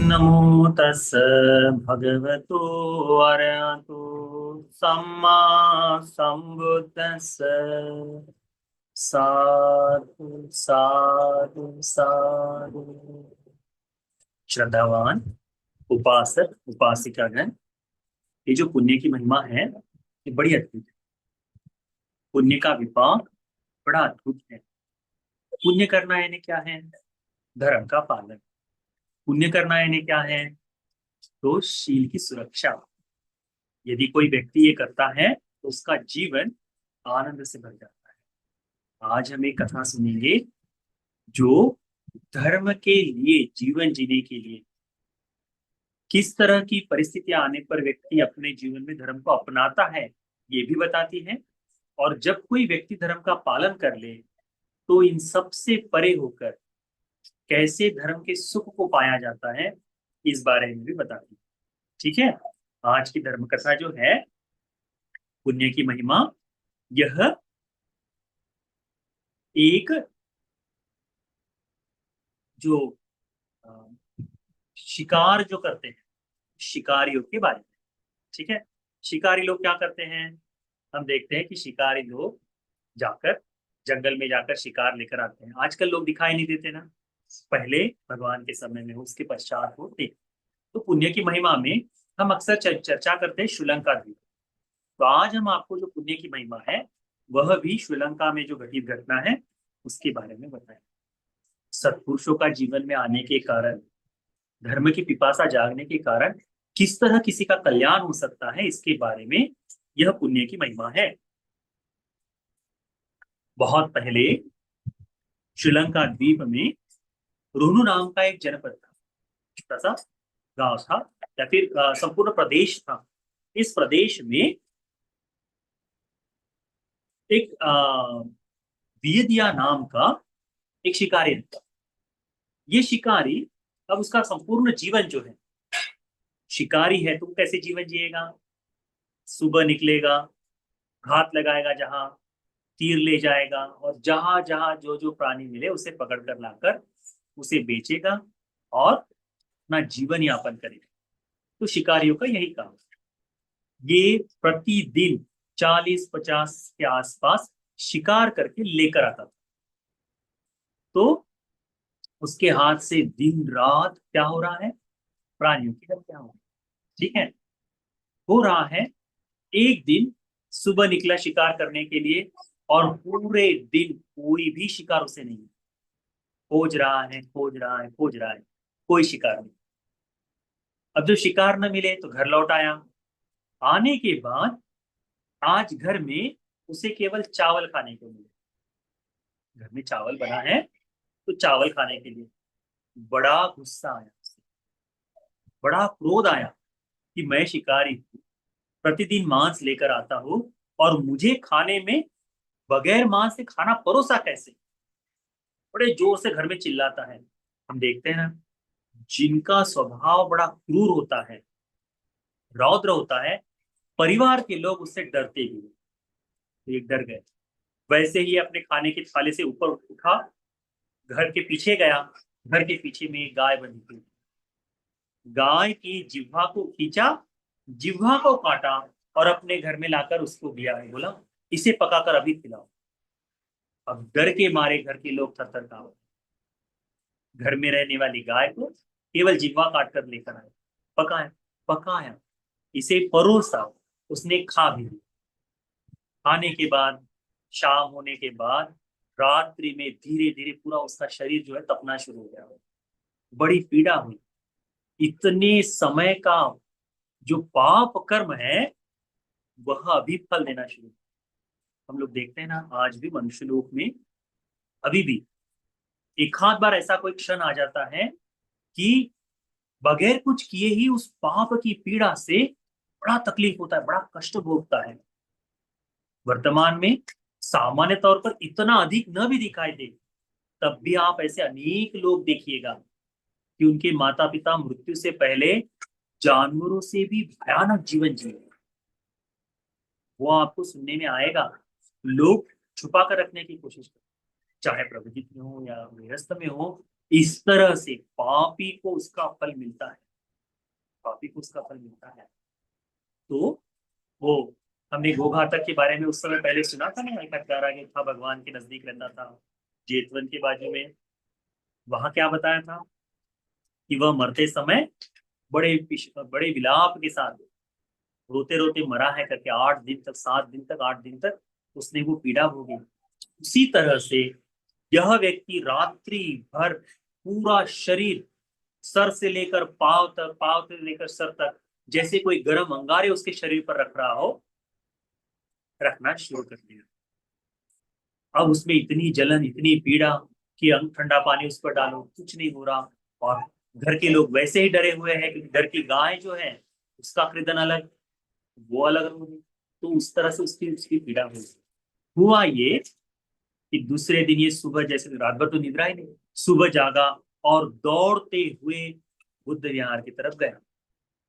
नमो तस् भगवतो अरहतो सम्मा सम्बुद्दस्स। साधु साधु साधु। श्रद्धावान उपासक उपासिकागण, ये जो पुण्य की महिमा है ये बड़ी अद्भुत है। पुण्य का विपाक बड़ा अद्भुत है। पुण्य करना यानी क्या है? धर्म का पालन। पुण्य करना यानी क्या है? तो शील की सुरक्षा। यदि कोई व्यक्ति ये करता है तो उसका जीवन आनंद से भर जाता है। आज हम एक कथा सुनेंगे जो धर्म के लिए, जीवन जीने के लिए किस तरह की परिस्थितियां आने पर व्यक्ति अपने जीवन में धर्म को अपनाता है, ये भी बताती है। और जब कोई व्यक्ति धर्म का पालन कर ले तो इन सब से परे होकर कैसे धर्म के सुख को पाया जाता है, इस बारे में भी बताती है। ठीक है। आज की धर्म कथा जो है, पुण्य की महिमा, यह एक जो अ, शिकार जो करते हैं, शिकारियों के बारे में। ठीक है। शिकारी लोग क्या करते हैं? हम देखते हैं कि शिकारी लोग जाकर जंगल में जाकर शिकार लेकर आते हैं। आजकल लोग दिखाई नहीं देते ना, पहले भगवान के समय में हो, उसके पश्चात होते। तो पुण्य की महिमा में हम अक्सर चर्चा करते हैं श्रीलंका द्वीप। तो आज हम आपको जो पुण्य की महिमा है वह भी श्रीलंका में जो घटित घटना है उसके बारे में बताएं। सत्पुरुषों का जीवन में आने के कारण, धर्म की पिपासा जागने के कारण किस तरह किसी का कल्याण हो सकता है, इसके बारे में यह पुण्य की महिमा है। बहुत पहले श्रीलंका द्वीप में रोनू नाम का एक जनपद था, छोटा सा गांव था, या फिर संपूर्ण प्रदेश था। इस प्रदेश में एक वियदिया नाम का एक शिकारी रहता। ये शिकारी, अब उसका संपूर्ण जीवन जो है, शिकारी है तो कैसे जीवन जिएगा? सुबह निकलेगा, घात लगाएगा, जहां तीर ले जाएगा और जहां जहां जो जो प्राणी मिले उसे पकड़ कर लाकर उसे बेचेगा और अपना जीवन यापन करेगा। तो शिकारियों का यही काम है। ये प्रतिदिन 40-50 के आसपास शिकार करके लेकर आता था। तो उसके हाथ से दिन रात क्या हो रहा है? प्राणियों की हत्या हो रही है। ठीक है। हो रहा है। एक दिन सुबह निकला शिकार करने के लिए और पूरे दिन कोई भी शिकार उसे नहीं। खोज रहा है, खोज रहा है, खोज रहा है, कोई शिकार नहीं। अब जो शिकार न मिले तो घर लौट आया। आने के बाद आज घर में उसे केवल चावल खाने को मिले। घर में चावल बना है तो चावल खाने के लिए बड़ा गुस्सा आया उसे, बड़ा क्रोध आया कि मैं शिकारी हूँ, प्रतिदिन मांस लेकर आता हूँ और मुझे खाने में बगैर मांस से खाना परोसा कैसे? बड़े जोर से घर में चिल्लाता है। हम देखते हैं ना, जिनका स्वभाव बड़ा क्रूर होता है, रौद्र होता है, परिवार के लोग उससे डरते भी हैं। तो एक डर गए। वैसे ही अपने खाने के थाली से ऊपर उठा, घर के पीछे गया। घर के पीछे में एक गाय बंधी थी। गाय की जिह्वा को खींचा, जिह्वा को काटा और अपने घर में लाकर उसको दिया है। बोला इसे पकाकर अभी खिलाओ। अब डर के मारे घर के लोग थर थर कांप। घर में रहने वाली गाय को केवल जिह्वा काट कर लेकर आए, पकाया, पकाया, इसे परोसा, उसने खा भी लिया। खाने के बाद, शाम होने के बाद, रात्रि में धीरे धीरे पूरा उसका शरीर जो है तपना शुरू हो गया। बड़ी पीड़ा हुई। इतने समय का जो पाप कर्म है वह अभी फल देना शुरू। हम लोग देखते हैं ना, आज भी मनुष्य लोक में अभी भी एक आध बार ऐसा कोई क्षण आ जाता है कि बगैर कुछ किए ही उस पाप की पीड़ा से बड़ा तकलीफ होता है, बड़ा कष्ट भोगता है। वर्तमान में सामान्य तौर पर इतना अधिक न भी दिखाई दे, तब भी आप ऐसे अनेक लोग देखिएगा कि उनके माता पिता मृत्यु से पहले जानवरों से भी भयानक जीवन जिए। वो आपको सुनने में आएगा। लोग छुपा कर रखने की कोशिश करते, चाहे प्रवृत्ति में हो या गृहस्थ में हो, इस तरह से पापी को उसका फल मिलता है, पापी को उसका फल मिलता है। तो वो हमने गोघातक के बारे में उस समय पहले सुना था ना, एक हत्यारा के था, भगवान के नजदीक रहता था, जेतवन के बाजू में। वहां क्या बताया था कि वह मरते समय बड़े विलाप के साथ रोते रोते मरा है करके, 8 दिन तक, 7 दिन तक, 8 दिन तक उसने वो पीड़ा भोगी। उसी तरह से यह व्यक्ति रात्रि भर पूरा शरीर, सर से लेकर पांव तक, पांव से लेकर सर तक, जैसे कोई गर्म अंगारे उसके शरीर पर रख रहा हो, रखना शुरू कर दिया। अब उसमें इतनी जलन, इतनी पीड़ा कि अंग ठंडा पानी उस पर डालो, कुछ नहीं हो रहा। और घर के लोग वैसे ही डरे हुए हैं, क्योंकि घर की गाय जो है उसका कृदन अलग, वो अलग हो गई। तो उस तरह से उसकी उसकी पीड़ा हुई। हुआ ये कि दूसरे दिन ये सुबह, जैसे रात भर तो निद्रा ही नहीं, सुबह जागा और दौड़ते हुए बुद्ध विहार की तरफ गया।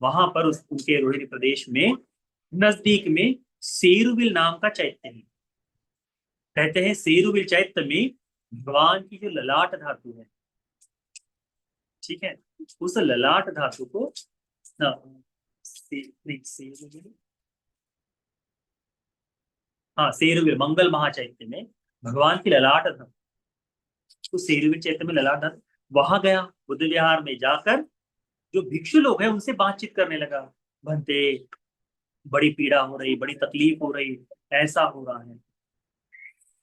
वहां पर उनके रोहिणी प्रदेश में नजदीक में सेरुविल नाम का चैत्य है। कहते हैं सेरुविल चैत्य में भगवान की जो ललाट धातु है, ठीक है, उस ललाट धातु को ना, नहीं, सेरुविल, हाँ सेरुविल मंगल महाचैत्य में भगवान की ललाट धातु, तो सेरुविल चैत्य में ललाट धातु, वहां गया बुद्ध विहार में जाकर, जो भिक्षु लोग हैं उनसे बातचीत करने लगा। बनते, बड़ी पीड़ा हो रही, बड़ी तकलीफ हो रही, ऐसा हो रहा है।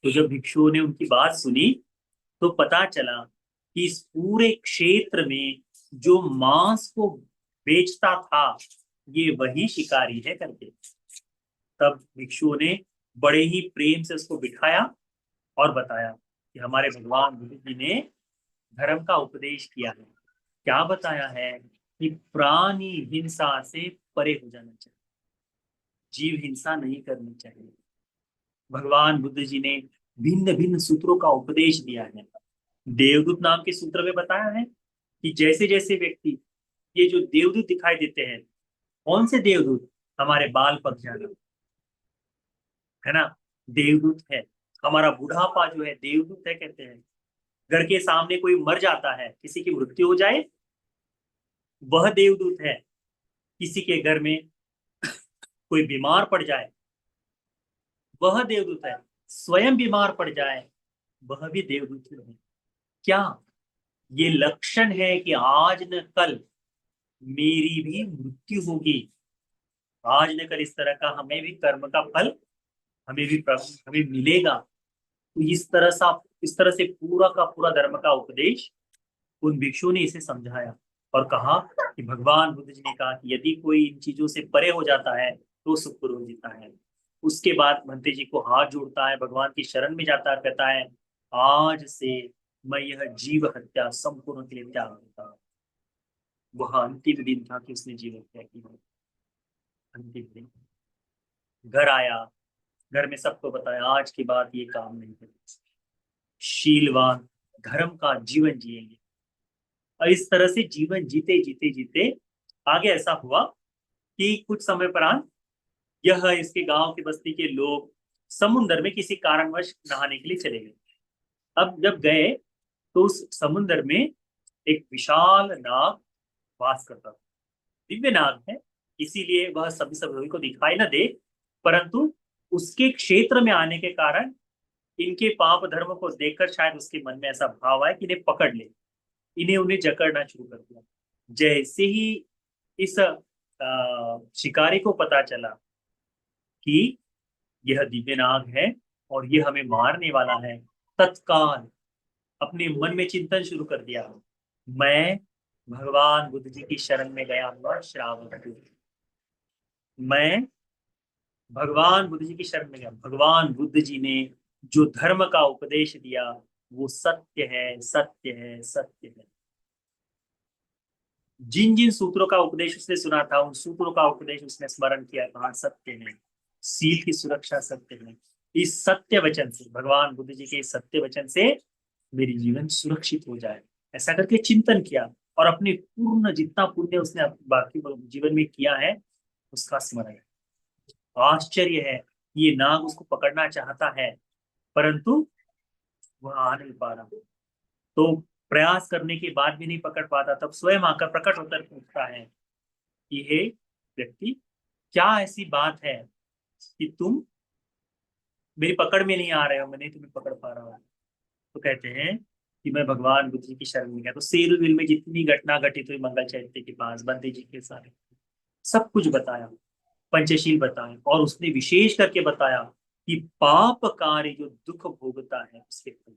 तो जब भिक्षुओं ने उनकी बात सुनी, तो पता चला कि इस पूरे क्षेत्र में जो मांस को बेचता था, ये वही शिकारी है करके। तब भिक्षुओं ने बड़े ही प्रेम से उसको बिठाया और बताया कि हमारे भगवान बुद्ध जी ने धर्म का उपदेश किया है। क्या बताया है कि प्राणी हिंसा से परे हो जाना चाहिए, जीव हिंसा नहीं करनी चाहिए। भगवान बुद्ध जी ने भिन्न भिन्न सूत्रों का उपदेश दिया है। देवदूत नाम के सूत्र में बताया है कि जैसे जैसे व्यक्ति, ये जो देवदूत दिखाई देते हैं, कौन से देवदूत? हमारे बाल पक जाना, है ना, देवदूत है। हमारा बुढ़ापा जो है देवदूत है, कहते हैं। घर के सामने कोई मर जाता है, किसी की मृत्यु हो जाए, वह देवदूत है। किसी के घर में कोई बीमार पड़ जाए, वह देवदूत है। स्वयं बीमार पड़ जाए, वह भी देवदूत ही है। क्या ये लक्षण है कि आज न कल मेरी भी मृत्यु होगी? आज न कल इस तरह का हमें भी कर्म का फल, हमें भी हमें मिलेगा। तो इस तरह से पूरा का पूरा धर्म का उपदेश उन भिक्षुओं ने इसे समझाया। और कहा कि भगवान बुद्ध जी ने कहा कि यदि कोई इन चीजों से परे हो जाता है तो सुखपूर्वक जीता है। उसके बाद भंते जी को हाथ जोड़ता है, भगवान की शरण में जाता है, कहता है आज से मैं यह जीव हत्या संपूर्ण के लिए त्याग देता हूँ। वह अंतिम दिन था कि उसने जीव हत्या की। अंतिम दिन घर आया, घर में सबको बताया आज के बाद ये काम नहीं करेंगे, शीलवान धर्म का जीवन जिएंगे। और इस तरह से जीवन जीते जीते जीते आगे ऐसा हुआ कि कुछ समय पर यह इसके गांव के बस्ती के लोग समुन्द्र में किसी कारणवश नहाने के लिए चले गए। अब जब गए तो उस समुन्द्र में एक विशाल नाग वास करता था। दिव्य नाग है, इसीलिए वह सभी को दिखाई न दे, परंतु उसके क्षेत्र में आने के कारण इनके पाप धर्म को देखकर शायद उसके मन में ऐसा भाव आया कि इन्हें पकड़ ले, इन्हें उन्हें जकड़ना शुरू कर दिया। जैसे ही इस शिकारी को पता चला कि यह दिव्य नाग है और ये हमें मारने वाला है, तत्काल अपने मन में चिंतन शुरू कर दिया, मैं भगवान बुद्ध जी की शरण में गया हुआ श्रावक हूँ। मैं भगवान बुद्ध जी की शरण में गया। भगवान बुद्ध जी ने जो धर्म का उपदेश दिया वो सत्य है, सत्य है, सत्य है। जिन जिन सूत्रों का उपदेश उसने सुना था, उन सूत्रों का उपदेश उसने स्मरण किया, कहा सत्य है, सील की सुरक्षा सत्य है। इस सत्य वचन से, भगवान बुद्ध जी के इस सत्य वचन से मेरी जीवन सुरक्षित हो जाए, ऐसा करके चिंतन किया। और अपने पूर्ण जितना पुण्य उसने बाकी जीवन में किया है उसका स्मरण। आश्चर्य है, ये नाग उसको पकड़ना चाहता है परंतु वह आ नहीं पा रहा। तो प्रयास करने के बाद भी नहीं पकड़ पाता, तब स्वयं आकर प्रकट होकर पूछता है कि हे व्यक्ति, क्या ऐसी बात है कि तुम मेरी पकड़ में नहीं आ रहे हो, मैं नहीं तुम्हें पकड़ पा रहा हूँ। तो कहते हैं कि मैं भगवान बुद्ध जी की शरण में गया, तो सेरुविल में जितनी घटना घटित हुई मंगल चैत्य के पास बंदे जी के सारे सब कुछ बताया, पंचशील बताया, और उसने विशेष करके बताया कि पाप कार्य जो दुख भोगता है उसके फल।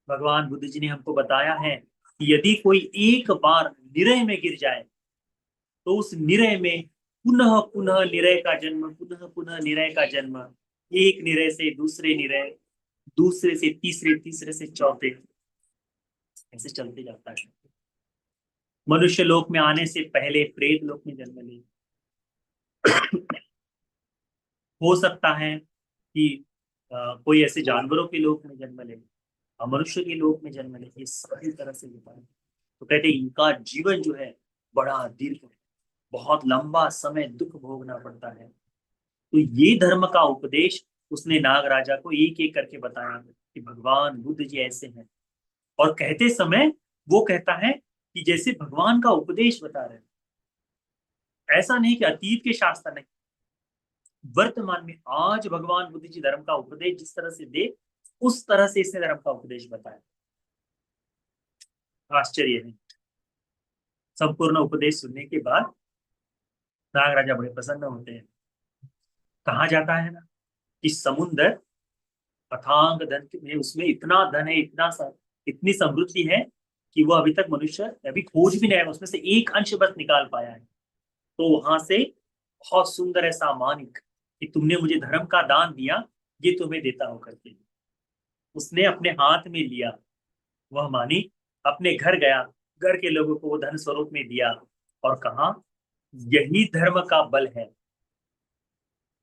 भगवान बुद्ध जी ने हमको बताया है कि यदि कोई एक बार निरय में गिर जाए तो उस निरय में पुनः पुनः निरय का जन्म, पुनः पुनः निरय का जन्म, एक निरय से दूसरे निरय, दूसरे से तीसरे, तीसरे से चौथे, ऐसे चलते जाता है। मनुष्य लोक में आने से पहले प्रेत लोक में जन्म ले, हो सकता है कि कोई ऐसे जानवरों के लोक में जन्म ले, मनुष्य के लोक में जन्म ले, ये सभी तरह से होता है। तो कहते हैं इनका जीवन जो है बड़ा दीर्घ है, बहुत लंबा समय दुख भोगना पड़ता है। तो ये धर्म का उपदेश उसने नाग राजा को एक एक करके बताया कि भगवान बुद्ध जी ऐसे हैं। और कहते समय वो कहता है कि जैसे भगवान का उपदेश बता रहे हैं, ऐसा नहीं कि अतीत के शास्त्र नहीं, वर्तमान में आज भगवान बुद्ध जी धर्म का उपदेश जिस तरह से दे उस तरह से इसने धर्म का उपदेश बताया। आश्चर्य है। संपूर्ण उपदेश सुनने के बाद नाग राजा बड़े प्रसन्न होते हैं। कहा जाता है ना कि समुद्र अथांग धन में, उसमें इतना धन है, इतनी समृद्धि है कि वो अभी तक मनुष्य अभी खोज भी नहीं है, उसमें से एक अंश बस निकाल पाया है। तो वहां से बहुत सुंदर ऐसा मानिक कि तुमने मुझे धर्म का दान दिया, ये तुम्हें देता हो करके उसने अपने हाथ में लिया। वह मानिक अपने घर गया, घर के लोगों को वो धन स्वरूप में दिया और कहा यही धर्म का बल है।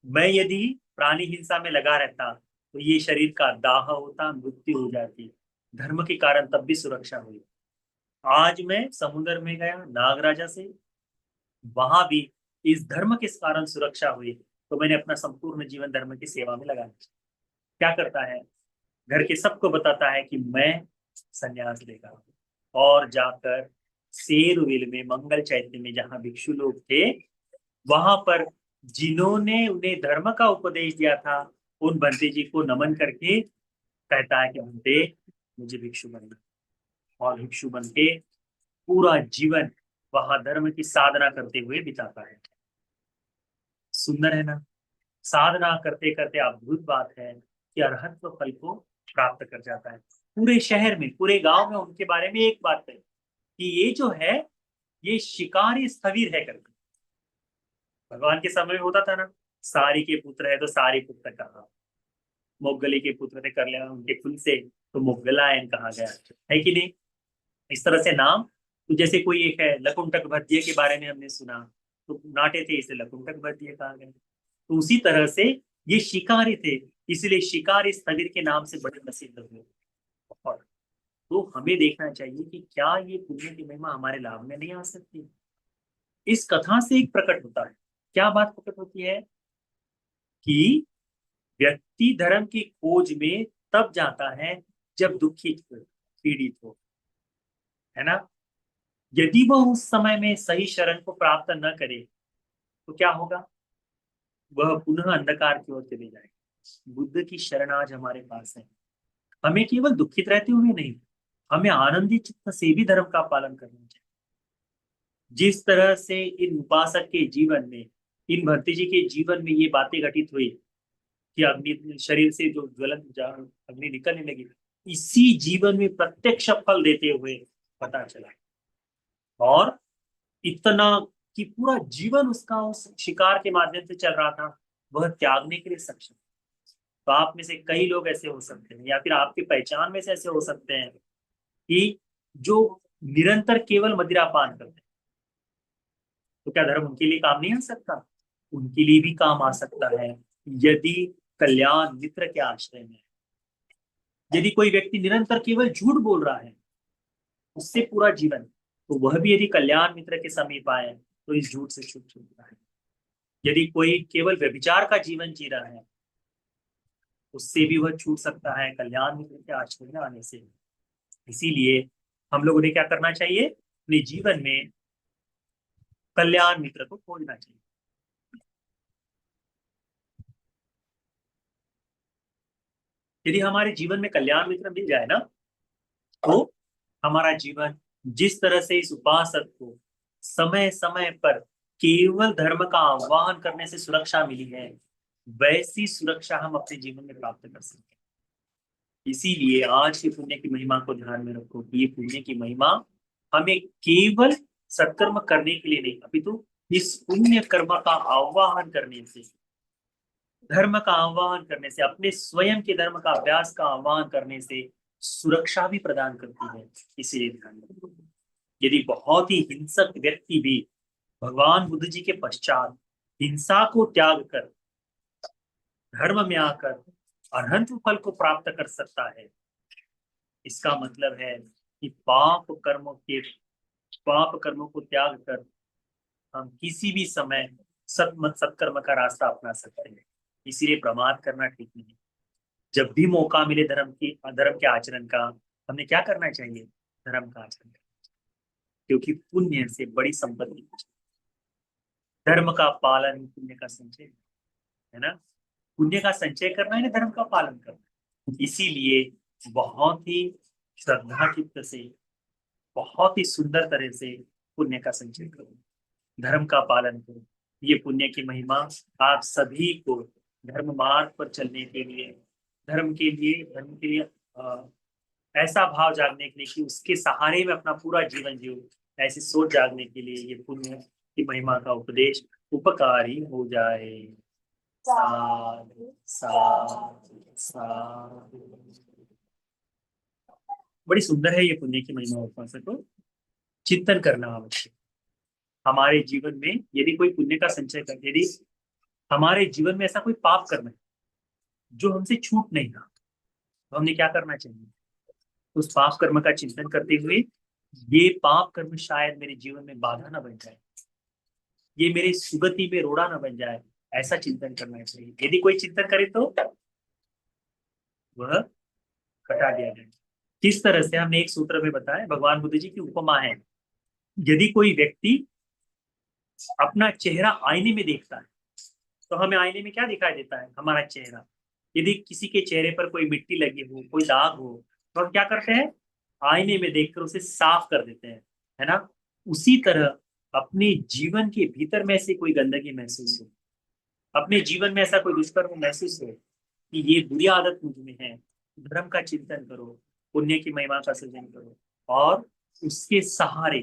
मैं यदि प्राणी हिंसा में लगा रहता तो ये शरीर का दाह होता, मृत्यु हो जाती। धर्म के कारण तब भी सुरक्षा हुई। आज मैं समुद्र में गया नागराजा से, वहां भी इस धर्म के कारण सुरक्षा हुई, तो मैंने अपना संपूर्ण जीवन धर्म की सेवा में लगा दिया। क्या करता है, घर के सबको बताता है कि मैं संन्यास लेगा, और जाकर सेरुविल में मंगल चैत्य में जहां भिक्षु लोग थे वहां पर जिन्होंने उन्हें धर्म का उपदेश दिया था उन बंते जी को नमन करके कहता है कि बंते मुझे भिक्षु बनना, और भिक्षु बन के पूरा जीवन वहां धर्म की साधना करते हुए बिताता है। सुंदर है ना। साधना करते करते अद्भुत बात है कि अरहत्व फल को प्राप्त कर जाता है। पूरे शहर में, पूरे गांव में उनके बारे में एक बात है कि ये जो है ये शिकारी स्थविर है करके। भगवान के समय में होता था ना, सारी के पुत्र है तो सारी पुत्र कहा, मोगली के पुत्र थे कर लिया उनके कुल से तो मोगलायन कहा गया, है कि नहीं। इस तरह से नाम, तो जैसे कोई एक है लकुंटक भद्य के बारे में हमने सुना, तो नाटे थे इसे लकुंटक भद्य कहा गया। तो उसी तरह से ये शिकारी थे, इसलिए शिकारी स्थगिर के नाम से बड़े प्रसिद्ध हुए। और तो हमें देखना चाहिए कि क्या ये पुण्य की महिमा हमारे लाभ में नहीं आ सकती। इस कथा से एक प्रकट होता है, क्या बात प्रकट होती है कि व्यक्ति धर्म की खोज में तब जाता है जब दुखित हो, पीड़ित हो, है ना। यदि वह उस समय में सही शरण को प्राप्त न करे तो क्या होगा, वह पुनः अंधकार की ओर चले जाएगा। बुद्ध की शरण आज हमारे पास है। हमें केवल दुखित रहते हुए नहीं, हमें आनंदित चित्त से भी धर्म का पालन करना चाहिए। जिस तरह से इन उपासक के जीवन में, इन भक्ति जी के जीवन में ये बातें घटित हुई कि अग्नि शरीर से जो ज्वलन अग्नि निकलने लगी, इसी जीवन में प्रत्यक्ष फल देते हुए पता चला। और इतना कि पूरा जीवन उसका उस शिकार के माध्यम से चल रहा था, वह त्यागने के लिए सक्षम। तो आप में से कई लोग ऐसे हो सकते हैं, या फिर आपकी पहचान में से ऐसे हो सकते हैं कि जो निरंतर केवल मदिरा पान करते हैं। तो क्या धर्म उनके लिए काम नहीं आ सकता? उनके लिए भी काम आ सकता है, यदि कल्याण मित्र के आश्रय में। यदि कोई व्यक्ति निरंतर केवल झूठ बोल रहा है उससे पूरा जीवन, तो वह भी यदि कल्याण मित्र के समीप आए तो इस झूठ से छूट सकता है। यदि कोई केवल व्यभिचार का जीवन जी रहा है उससे भी वह छूट सकता है कल्याण मित्र के आश्रय में आने से। इसीलिए हम लोगों ने क्या करना चाहिए, अपने जीवन में कल्याण मित्र को खोजना चाहिए। यदि हमारे जीवन में कल्याण मित्र मिल जाए ना, तो हमारा जीवन जिस तरह से इस उपासक को समय समय पर केवल धर्म का आह्वान करने से सुरक्षा मिली है, वैसी सुरक्षा हम अपने जीवन में प्राप्त कर सकते हैं। इसीलिए आज के पुण्य की महिमा को ध्यान में रखो कि ये पुण्य की महिमा हमें केवल सत्कर्म करने के लिए नहीं, अपितु इस पुण्य कर्म का आह्वान करने से, धर्म का आह्वान करने से, अपने स्वयं के धर्म का अभ्यास का आह्वान करने से सुरक्षा भी प्रदान करती है। इसीलिए ध्यान रखो, यदि बहुत ही हिंसक व्यक्ति भी भगवान बुद्ध जी के पश्चात हिंसा को त्याग कर धर्म में आकर अनंत फल को प्राप्त कर सकता है, इसका मतलब है कि पाप कर्मों को त्याग कर हम किसी भी समय सत्कर्म का रास्ता अपना सकते हैं। इसीलिए प्रमाद करना ठीक नहीं। जब भी मौका मिले धर्म के आचरण का, हमने क्या करना चाहिए, धर्म का आचरण करना, क्योंकि पुण्य से बड़ी संपत्ति कुछ नहीं। धर्म का पालन पुण्य का संचय है ना, पुण्य का संचय करना है ना, धर्म का पालन करना। इसीलिए बहुत ही श्रद्धा चित्त से, बहुत ही सुंदर तरह से पुण्य का संचय करो, धर्म का पालन करो। ये पुण्य की महिमा आप सभी को धर्म मार्ग पर चलने के लिए, धर्म के लिए ऐसा भाव जागने के लिए कि उसके सहारे में अपना पूरा जीवन जियो, ऐसी सोच जागने के लिए ये पुण्य की महिमा का उपदेश उपकारी हो जाए। साधु साधु साधु। बड़ी सुंदर है ये पुण्य की महिमा, उपासक को चिंतन करना आवश्यक। हमारे जीवन में यदि कोई पुण्य का संचय कर, यदि हमारे जीवन में ऐसा कोई पाप कर्म है जो हमसे छूट नहीं रहा, तो हमने क्या करना चाहिए, उस पाप कर्म का चिंतन करते हुए ये पाप कर्म शायद मेरे जीवन में बाधा न बन जाए, ये मेरे सुगति में रोड़ा न बन जाए, ऐसा चिंतन करना चाहिए। यदि कोई चिंतन करे तो वह हटा दिया जाए। किस तरह से, हमने एक सूत्र में बताया, भगवान बुद्ध जी की उपमा है, यदि कोई व्यक्ति अपना चेहरा आईने में देखता है तो हमें आईने में क्या दिखाई देता है, हमारा चेहरा। यदि किसी के चेहरे पर कोई मिट्टी लगी हो, कोई दाग हो, तो हम क्या करते हैं, आईने में देखकर उसे साफ कर देते हैं, है ना। उसी तरह अपने जीवन के भीतर में से कोई गंदगी महसूस हो, अपने जीवन में ऐसा कोई दुष्कर्म महसूस हो कि ये बुरी आदत मुझ में है, धर्म का चिंतन करो, पुण्य की महिमा का सृजन करो, और उसके सहारे,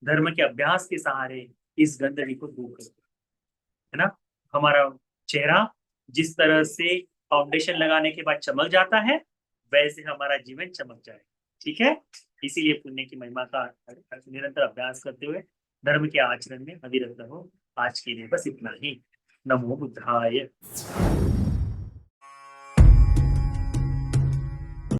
धर्म के अभ्यास के सहारे इस गंदगी को दूर करो, है ना। हमारा चेहरा जिस तरह से फाउंडेशन लगाने के बाद चमक जाता है, वैसे हमारा जीवन चमक जाए। ठीक है, इसीलिए पुण्य की महिमा का निरंतर अभ्यास करते हुए धर्म के आचरण में अविरत रहो। आज के लिए बस इतना ही। नमो बुद्धाय।